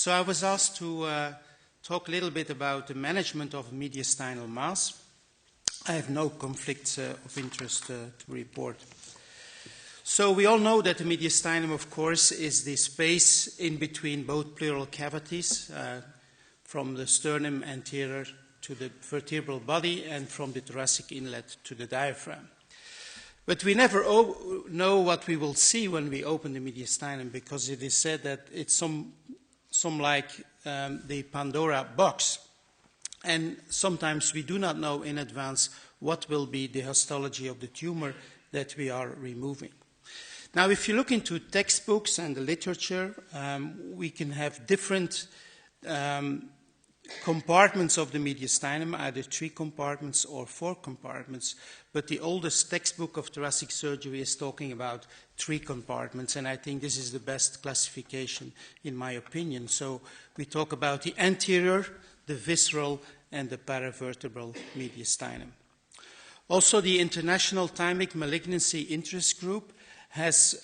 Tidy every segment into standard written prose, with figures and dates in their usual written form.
So I was asked to talk a little bit about the management of mediastinal mass. I have no conflicts of interest to report. So we all know that the mediastinum, of course, is the space in between both pleural cavities, from the sternum anterior to the vertebral body and from the thoracic inlet to the diaphragm. But we never know what we will see when we open the mediastinum, because it is said that it's some like the Pandora box. And sometimes we do not know in advance what will be the histology of the tumor that we are removing. Now, if you look into textbooks and the literature, we can have different compartments of the mediastinum, either 3 compartments or 4 compartments, but the oldest textbook of thoracic surgery is talking about 3 compartments, and I think this is the best classification in my opinion. So we talk about the anterior, the visceral, and the paravertebral mediastinum. Also, the International Thymic Malignancy Interest Group has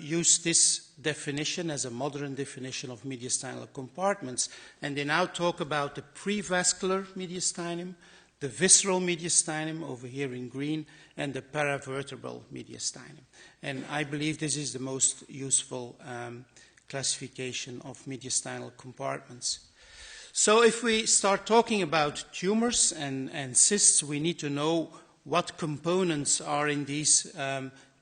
used this definition as a modern definition of mediastinal compartments, and they now talk about the prevascular mediastinum, the visceral mediastinum over here in green, and the paravertebral mediastinum. And I believe this is the most useful classification of mediastinal compartments. So if we start talking about tumors and cysts, we need to know what components are in these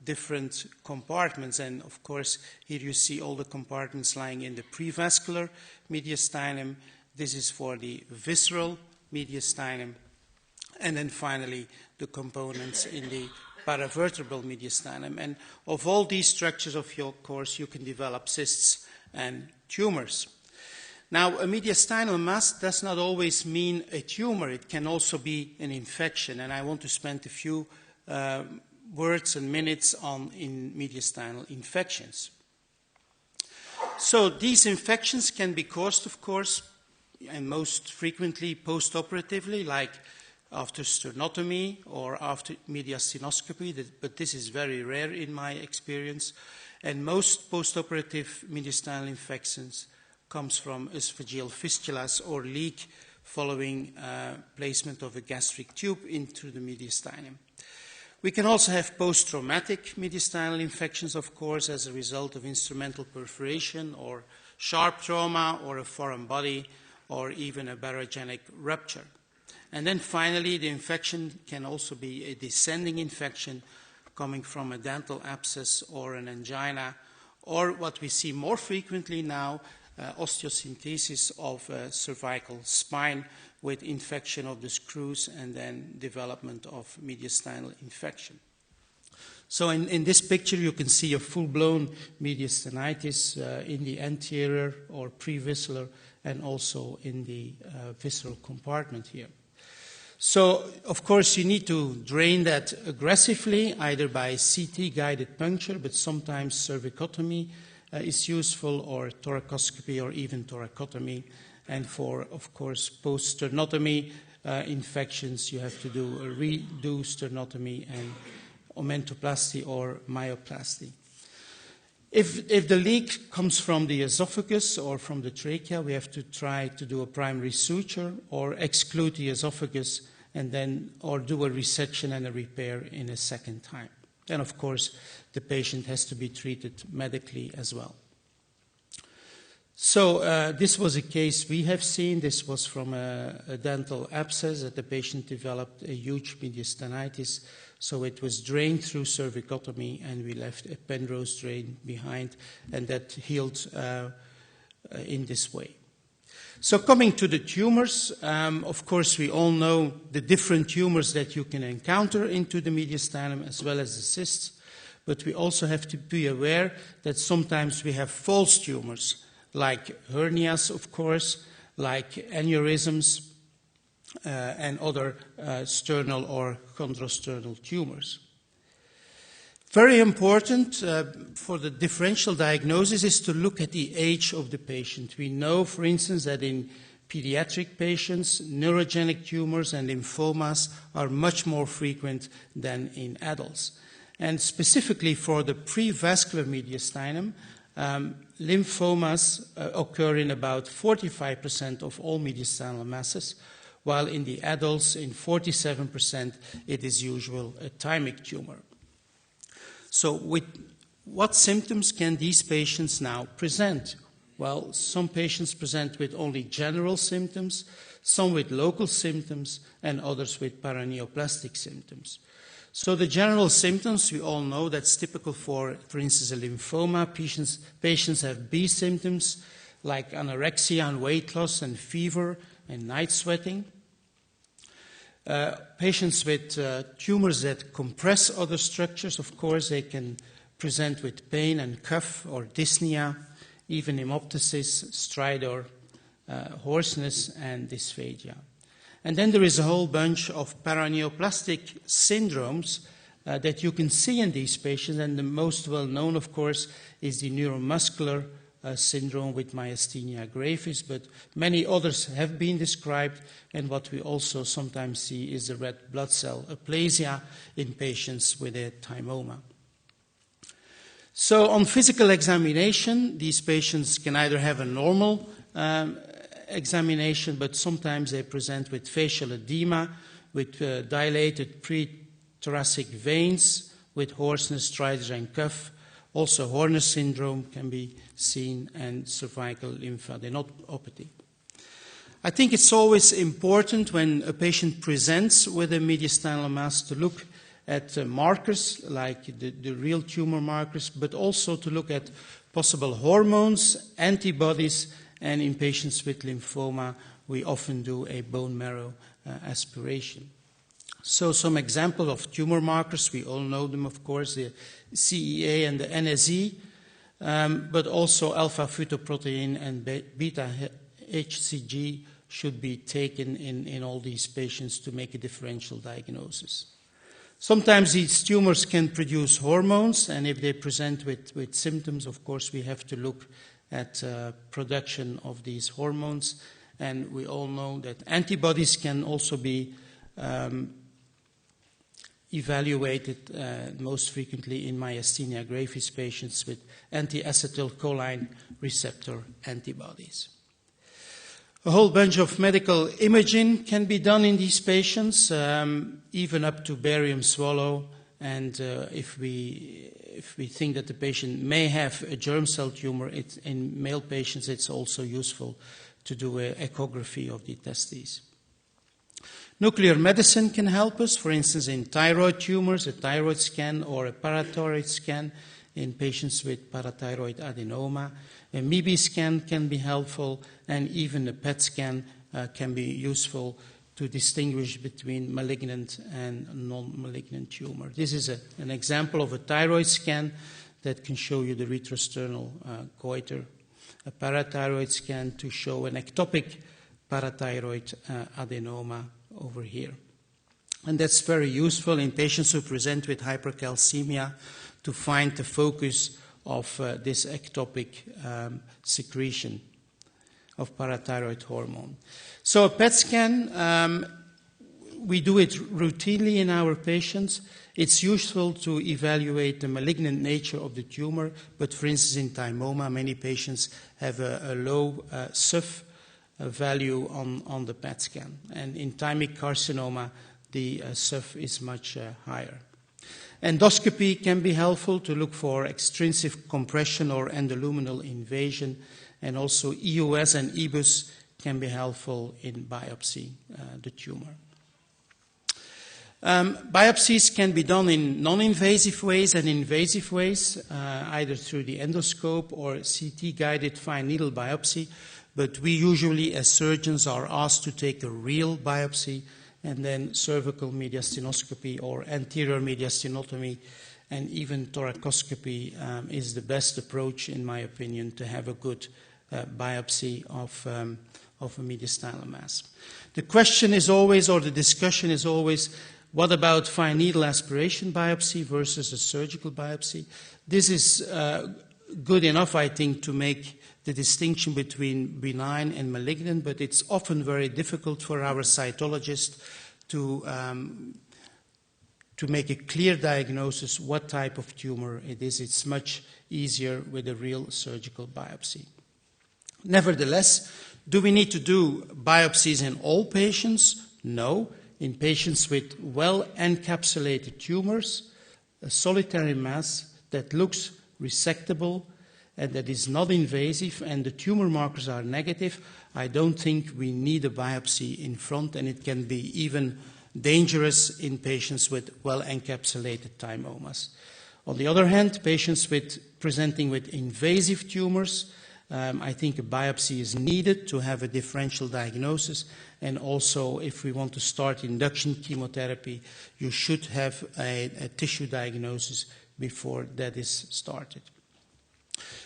different compartments. And of course, here you see all the compartments lying in the prevascular mediastinum. This is for the visceral mediastinum. And then finally, the components in the paravertebral mediastinum. And of all these structures, of course, you can develop cysts and tumors. Now, a mediastinal mass does not always mean a tumor. It can also be an infection. And I want to spend a few words and minutes on mediastinal infections. So these infections can be caused, of course, and most frequently post-operatively, like after sternotomy or after mediastinoscopy, but this is very rare in my experience. And most post-operative mediastinal infections comes from esophageal fistulas or leak following placement of a gastric tube into the mediastinum. We can also have post-traumatic mediastinal infections, of course, as a result of instrumental perforation or sharp trauma or a foreign body or even a barogenic rupture. And then finally, the infection can also be a descending infection coming from a dental abscess or an angina, or what we see more frequently now, osteosynthesis of cervical spine with infection of the screws and then development of mediastinal infection. So in this picture you can see a full-blown mediastinitis in the anterior or previsceral and also in the visceral compartment here. So, of course, you need to drain that aggressively, either by CT-guided puncture, but sometimes cervicotomy is useful, or thoracoscopy, or even thoracotomy. And for, of course, post-sternotomy infections, you have to do a redo sternotomy and omentoplasty or myoplasty. If the leak comes from the esophagus or from the trachea, we have to try to do a primary suture or exclude the esophagus and then or do a resection and a repair in a second time. Then, of course, the patient has to be treated medically as well. So this was a case we have seen. This was from a dental abscess that the patient developed a huge mediastinitis. So it was drained through cervicotomy, and we left a Penrose drain behind, and that healed in this way. So coming to the tumors, of course, we all know the different tumors that you can encounter into the mediastinum as well as the cysts, but we also have to be aware that sometimes we have false tumors, like hernias, of course, like aneurysms, and other sternal or chondrosternal tumors. Very important for the differential diagnosis is to look at the age of the patient. We know, for instance, that in pediatric patients, neurogenic tumors and lymphomas are much more frequent than in adults. And specifically for the prevascular mediastinum, Lymphomas occur in about 45% of all mediastinal masses, while in the adults, in 47%, it is usual a thymic tumor. So with what symptoms can these patients now present? Well, some patients present with only general symptoms, some with local symptoms, and others with paraneoplastic symptoms. So the general symptoms, we all know that's typical for instance, a lymphoma. Patients have B symptoms like anorexia and weight loss and fever and night sweating. Patients with tumors that compress other structures, of course, they can present with pain and cough or dyspnea, even hemoptysis, stridor, hoarseness, and dysphagia. And then there is a whole bunch of paraneoplastic syndromes that you can see in these patients, and the most well-known, of course, is the neuromuscular syndrome with myasthenia gravis, but many others have been described, and what we also sometimes see is the red blood cell aplasia in patients with a thymoma. So on physical examination, these patients can either have a normal examination, but sometimes they present with facial edema, with dilated pre-thoracic veins, with hoarseness, stridor, and cough. Also, Horner syndrome can be seen, and cervical lymphadenopathy. I think it's always important when a patient presents with a mediastinal mass to look at markers like the real tumor markers, but also to look at possible hormones, antibodies, and in patients with lymphoma, we often do a bone marrow aspiration. So some examples of tumor markers, we all know them, of course, the CEA and the NSE, but also alpha-fetoprotein and beta-HCG should be taken in all these patients to make a differential diagnosis. Sometimes these tumors can produce hormones, and if they present with symptoms, of course, we have to look at production of these hormones. And we all know that antibodies can also be evaluated most frequently in myasthenia gravis patients with anti-acetylcholine receptor antibodies. A whole bunch of medical imaging can be done in these patients, even up to barium swallow. And if we think that the patient may have a germ cell tumor, in male patients, it's also useful to do an echography of the testes. Nuclear medicine can help us, for instance, in thyroid tumors, a thyroid scan or a parathyroid scan in patients with parathyroid adenoma. A MIBI scan can be helpful, and even a PET scan can be useful to distinguish between malignant and non-malignant tumor. This is an example of a thyroid scan that can show you the retrosternal goiter, a parathyroid scan to show an ectopic parathyroid adenoma over here. And that's very useful in patients who present with hypercalcemia to find the focus of this ectopic secretion of parathyroid hormone. So a PET scan, we do it routinely in our patients. It's useful to evaluate the malignant nature of the tumor, but for instance in thymoma, many patients have a low SUF value on the PET scan. And in thymic carcinoma, the SUF is much higher. Endoscopy can be helpful to look for extrinsic compression or endoluminal invasion, and also EUS and EBUS can be helpful in biopsy the tumor. Biopsies can be done in non-invasive ways and invasive ways, either through the endoscope or CT-guided fine needle biopsy, but we usually, as surgeons, are asked to take a real biopsy, and then cervical mediastinoscopy or anterior mediastinotomy and even thoracoscopy is the best approach, in my opinion, to have a good biopsy of a mediastinal mass. The question is always, or the discussion is always, what about fine needle aspiration biopsy versus a surgical biopsy? This is good enough, I think, to make the distinction between benign and malignant, but it's often very difficult for our cytologists to to make a clear diagnosis what type of tumor it is. It's much easier with a real surgical biopsy. Nevertheless, do we need to do biopsies in all patients? No. In patients with well-encapsulated tumors, a solitary mass that looks resectable and that is not invasive and the tumor markers are negative, I don't think we need a biopsy in front, and it can be even dangerous in patients with well-encapsulated thymomas. On the other hand, patients presenting with invasive tumors, I think a biopsy is needed to have a differential diagnosis, and also if we want to start induction chemotherapy, you should have a tissue diagnosis before that is started.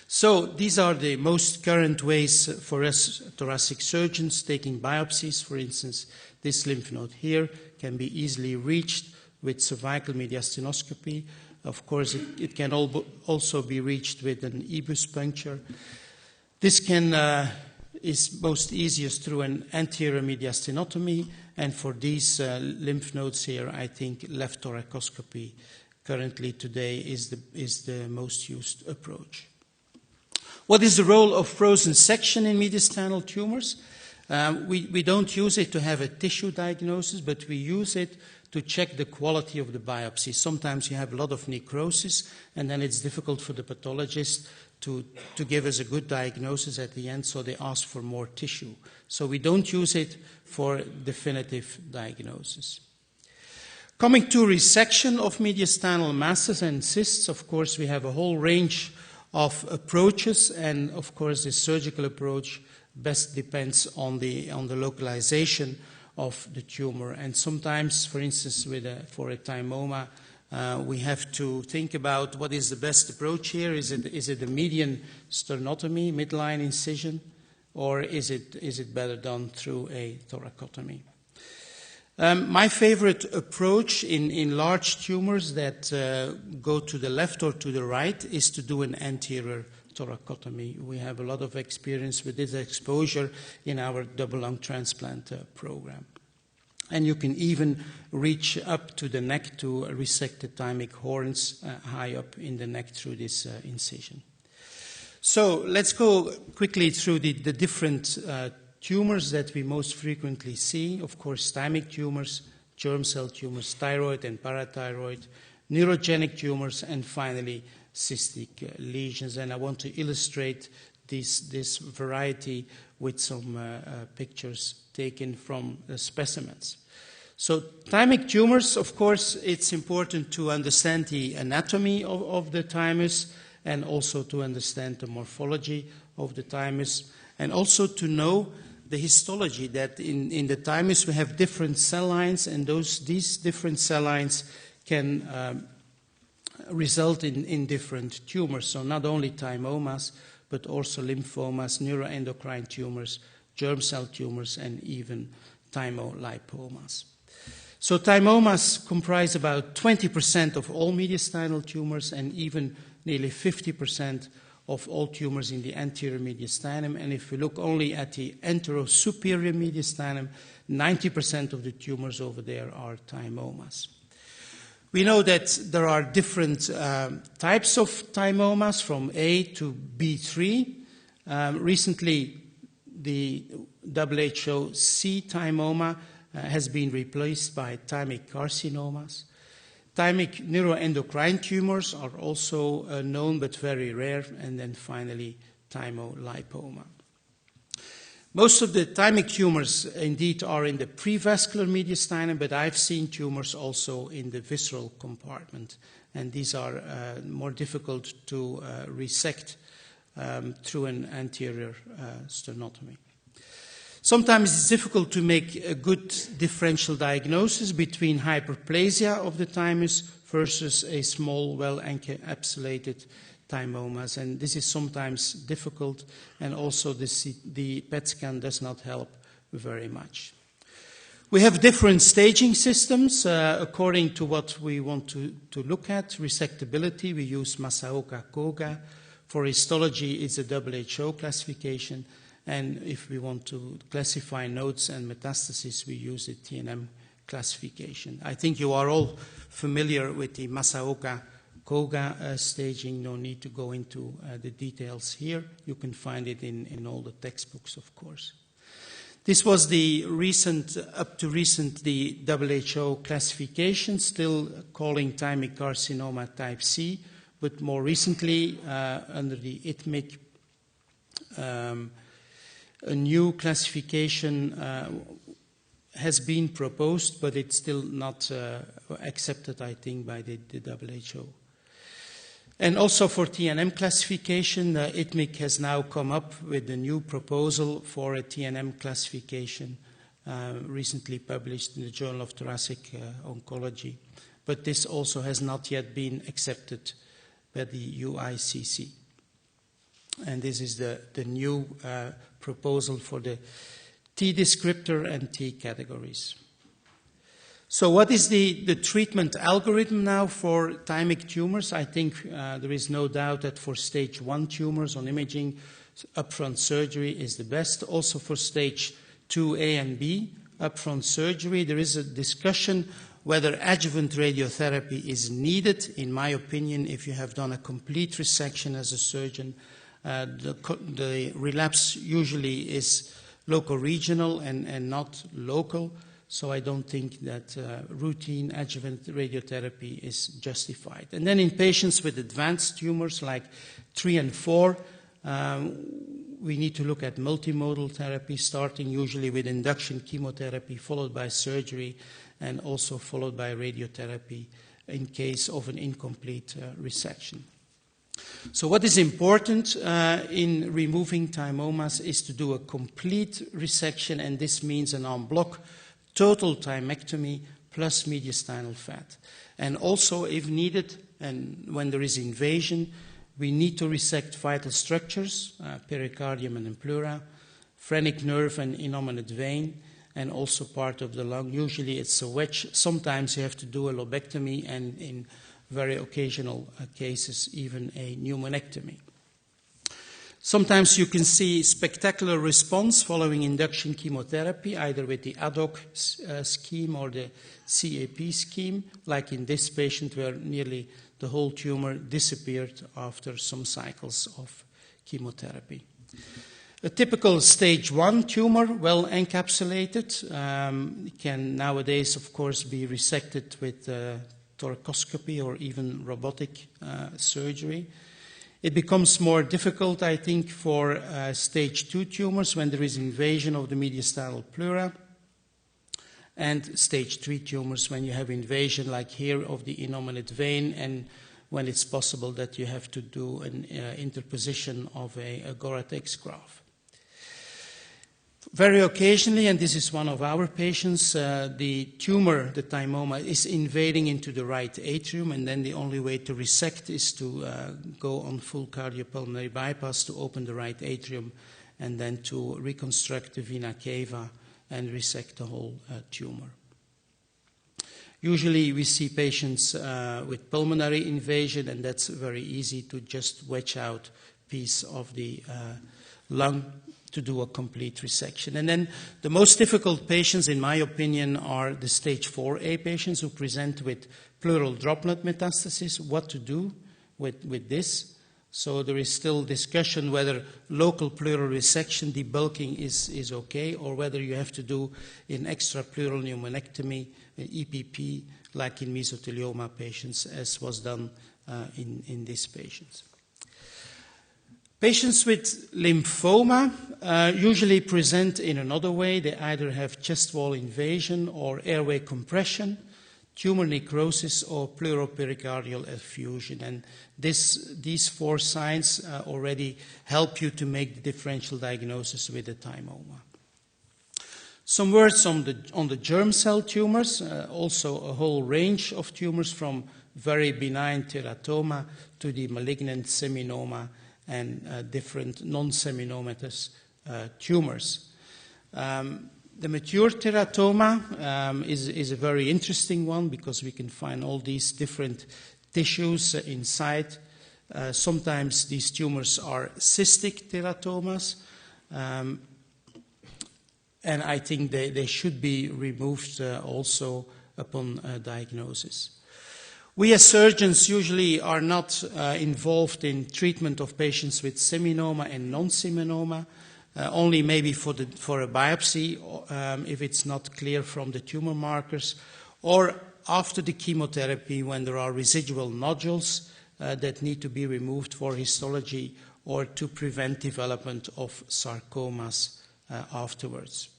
So these are the most current ways for us thoracic surgeons taking biopsies. For instance, this lymph node here can be easily reached with cervical mediastinoscopy. Of course, it can also be reached with an EBUS puncture. This is most easiest through an anterior mediastinotomy, and for these lymph nodes here, I think left thoracoscopy currently today is the most used approach. What is the role of frozen section in mediastinal tumors? We don't use it to have a tissue diagnosis, but we use it to check the quality of the biopsy. Sometimes you have a lot of necrosis, and then it's difficult for the pathologist to give us a good diagnosis at the end, so they ask for more tissue. So we don't use it for definitive diagnosis. Coming to resection of mediastinal masses and cysts, of course, we have a whole range of approaches, and of course, the surgical approach best depends on the localization of the tumor. And sometimes, for instance, for a thymoma, we have to think about what is the best approach here. Is it a median sternotomy, midline incision, or is it better done through a thoracotomy? My favorite approach in large tumors that go to the left or to the right is to do an anterior thoracotomy. We have a lot of experience with this exposure in our double lung transplant program. And you can even reach up to the neck to resect the thymic horns high up in the neck through this incision. So let's go quickly through the different tumors that we most frequently see. Of course, thymic tumors, germ cell tumors, thyroid and parathyroid, neurogenic tumors, and finally cystic lesions. And I want to illustrate this variety with some pictures taken from the specimens. So thymic tumors, of course, it's important to understand the anatomy of the thymus and also to understand the morphology of the thymus, and also to know the histology, that in the thymus we have different cell lines, and these different cell lines can result in different tumors. So not only thymomas, but also lymphomas, neuroendocrine tumors, germ cell tumors, and even thymolipomas. So thymomas comprise about 20% of all mediastinal tumors and even nearly 50% of all tumors in the anterior mediastinum. And if we look only at the anterosuperior mediastinum, 90% of the tumors over there are thymomas. We know that there are different types of thymomas from A to B3. Recently, the WHO C thymoma has been replaced by thymic carcinomas. Thymic neuroendocrine tumors are also known but very rare, and then finally thymolipoma. Most of the thymic tumors indeed are in the prevascular mediastinum, but I've seen tumors also in the visceral compartment, and these are more difficult to resect through an anterior sternotomy. Sometimes it's difficult to make a good differential diagnosis between hyperplasia of the thymus versus a small, well-encapsulated thymomas, and this is sometimes difficult, and also the PET scan does not help very much. We have different staging systems according to what we want to look at. Resectability, we use Masaoka-Koga. For histology, it's a WHO classification. And if we want to classify nodes and metastases, we use the TNM classification. I think you are all familiar with the Masaoka-Koga staging. No need to go into the details here. You can find it in all the textbooks, of course. This was the recent, up to recent, the WHO classification, still calling thymic carcinoma type C, but more recently, under the ITMIC, a new classification has been proposed, but it's still not accepted, I think, by the WHO. And also for TNM classification, ITMIC has now come up with a new proposal for a TNM classification, recently published in the Journal of Thoracic Oncology. But this also has not yet been accepted by the UICC. And this is the new proposal for the T descriptor and T categories. So what is the treatment algorithm now for thymic tumors? I think there is no doubt that for stage 1 tumors on imaging, upfront surgery is the best. Also for stage 2A and B, upfront surgery. There is a discussion whether adjuvant radiotherapy is needed. In my opinion, if you have done a complete resection as a surgeon, the relapse usually is loco-regional and not local. So I don't think that routine adjuvant radiotherapy is justified. And then in patients with advanced tumors like 3 and 4, we need to look at multimodal therapy, starting usually with induction chemotherapy, followed by surgery, and also followed by radiotherapy in case of an incomplete resection. So what is important in removing thymomas is to do a complete resection, and this means an en bloc total thymectomy plus mediastinal fat. And also, if needed, and when there is invasion, we need to resect vital structures, pericardium and pleura, phrenic nerve and innominate vein, and also part of the lung. Usually it's a wedge. Sometimes you have to do a lobectomy, and in very occasional cases, even a pneumonectomy. Sometimes you can see spectacular response following induction chemotherapy, either with the ad hoc scheme or the CAP scheme, like in this patient where nearly the whole tumor disappeared after some cycles of chemotherapy. A typical stage 1 tumor, well encapsulated, can nowadays, of course, be resected with thoracoscopy or even robotic surgery. It becomes more difficult, I think, for stage 2 tumors when there is invasion of the mediastinal pleura, and stage 3 tumors when you have invasion, like here, of the innominate vein, and when it's possible that you have to do an interposition of a Goratex graft. Very occasionally, and this is one of our patients, the tumor, the thymoma, is invading into the right atrium, and then the only way to resect is to go on full cardiopulmonary bypass to open the right atrium and then to reconstruct the vena cava and resect the whole tumor. Usually we see patients with pulmonary invasion, and that's very easy to just wedge out a piece of the lung to do a complete resection. And then the most difficult patients, in my opinion, are the stage 4A patients who present with pleural droplet metastasis. What to do with this? So there is still discussion whether local pleural resection, debulking is okay, or whether you have to do an extrapleural pneumonectomy, an EPP, like in mesothelioma patients, as was done in these patients. Patients with lymphoma usually present in another way. They either have chest wall invasion or airway compression, tumor necrosis, or pleuropericardial effusion. And these 4 signs already help you to make the differential diagnosis with a thymoma. Some words on the germ cell tumors, also a whole range of tumors from very benign teratoma to the malignant seminoma and different non-seminomatous tumors. The mature teratoma is a very interesting one because we can find all these different tissues inside. Sometimes these tumors are cystic teratomas. and I think they should be removed also upon diagnosis. We as surgeons usually are not involved in treatment of patients with seminoma and non-seminoma, only maybe for a biopsy if it's not clear from the tumor markers, or after the chemotherapy when there are residual nodules that need to be removed for histology or to prevent development of sarcomas afterwards.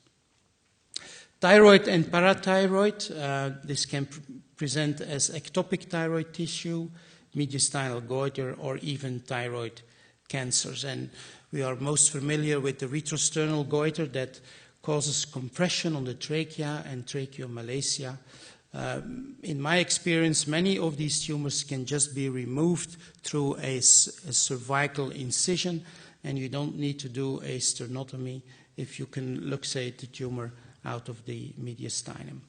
Thyroid and parathyroid, this can present as ectopic thyroid tissue, mediastinal goiter, or even thyroid cancers. And we are most familiar with the retrosternal goiter that causes compression on the trachea and tracheomalacia. In my experience, many of these tumors can just be removed through a cervical incision, and you don't need to do a sternotomy if you can luxate the tumor out of the mediastinum.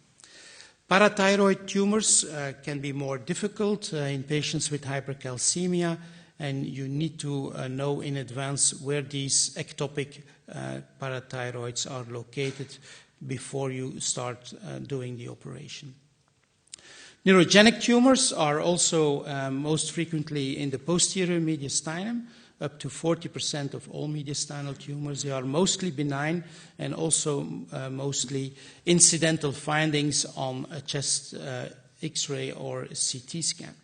Parathyroid tumors can be more difficult in patients with hypercalcemia, and you need to know in advance where these ectopic parathyroids are located before you start doing the operation. Neurogenic tumors are also most frequently in the posterior mediastinum, up to 40% of all mediastinal tumors. They are mostly benign and also mostly incidental findings on a chest X-ray or CT scan.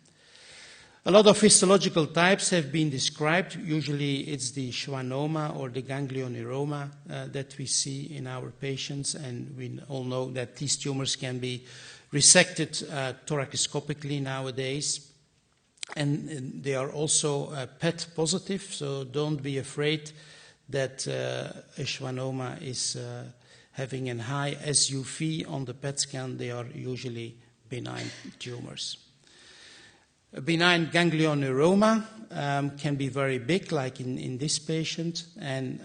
A lot of histological types have been described. Usually it's the schwannoma or the ganglioneuroma that we see in our patients, and we all know that these tumors can be resected thoracoscopically nowadays. And they are also PET positive, so don't be afraid that a schwannoma is having a high SUV on the PET scan. They are usually benign tumors. A benign ganglioneuroma can be very big, like in this patient, and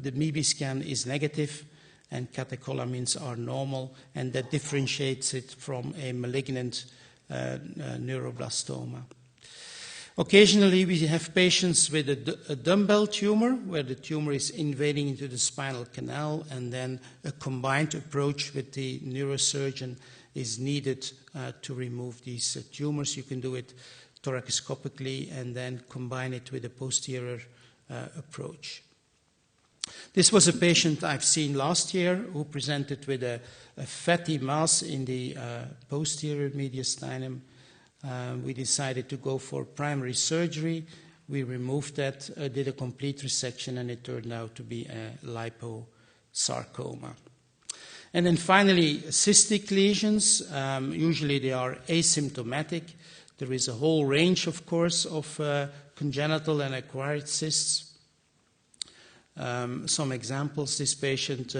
the MEB scan is negative and catecholamines are normal, and that differentiates it from a malignant neuroblastoma. Occasionally, we have patients with a dumbbell tumor, where the tumor is invading into the spinal canal, and then a combined approach with the neurosurgeon is needed to remove these tumors. You can do it thoracoscopically and then combine it with a posterior approach. This was a patient I've seen last year who presented with a fatty mass in the posterior mediastinum. We decided to go for primary surgery. We removed that, did a complete resection, and it turned out to be a liposarcoma. And then finally, cystic lesions. Usually they are asymptomatic. There is a whole range, of course, of congenital and acquired cysts. Some examples: this patient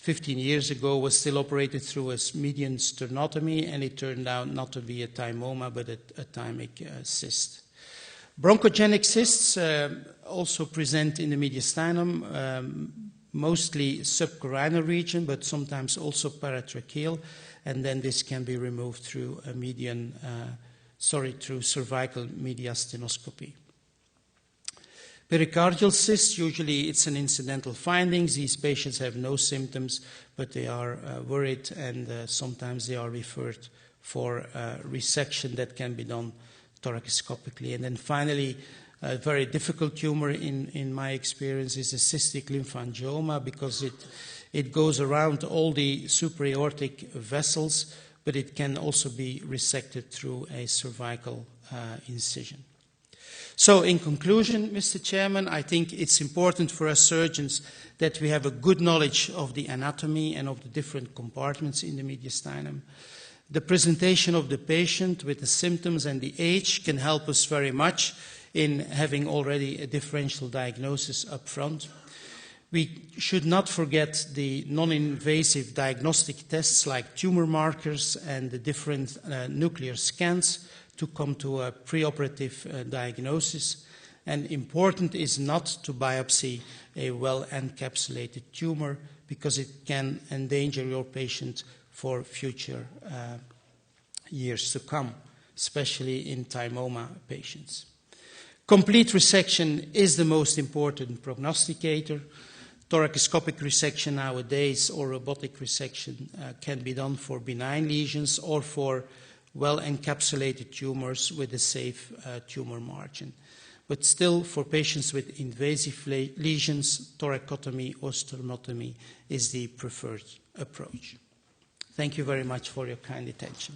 15 years ago was still operated through a median sternotomy, and it turned out not to be a thymoma but a thymic cyst. Bronchogenic cysts also present in the mediastinum, mostly subcarinal region, but sometimes also paratracheal, and then this can be removed through a through cervical mediastinoscopy. Pericardial cysts, usually it's an incidental finding. These patients have no symptoms, but they are worried, and sometimes they are referred for resection that can be done thoracoscopically. And then finally, a very difficult tumor in my experience is a cystic lymphangioma, because it goes around all the supraortic vessels, but it can also be resected through a cervical incision. So in conclusion, Mr. Chairman, I think it's important for us surgeons that we have a good knowledge of the anatomy and of the different compartments in the mediastinum. The presentation of the patient with the symptoms and the age can help us very much in having already a differential diagnosis up front. We should not forget the non-invasive diagnostic tests like tumor markers and the different nuclear scans to come to a preoperative diagnosis. And important is not to biopsy a well-encapsulated tumor, because it can endanger your patient for future years to come, especially in thymoma patients. Complete resection is the most important prognosticator. thoracoscopic resection nowadays or robotic resection can be done for benign lesions or for well-encapsulated tumors with a safe tumor margin. But still, for patients with invasive lesions, thoracotomy or sternotomy is the preferred approach. Thank you very much for your kind attention.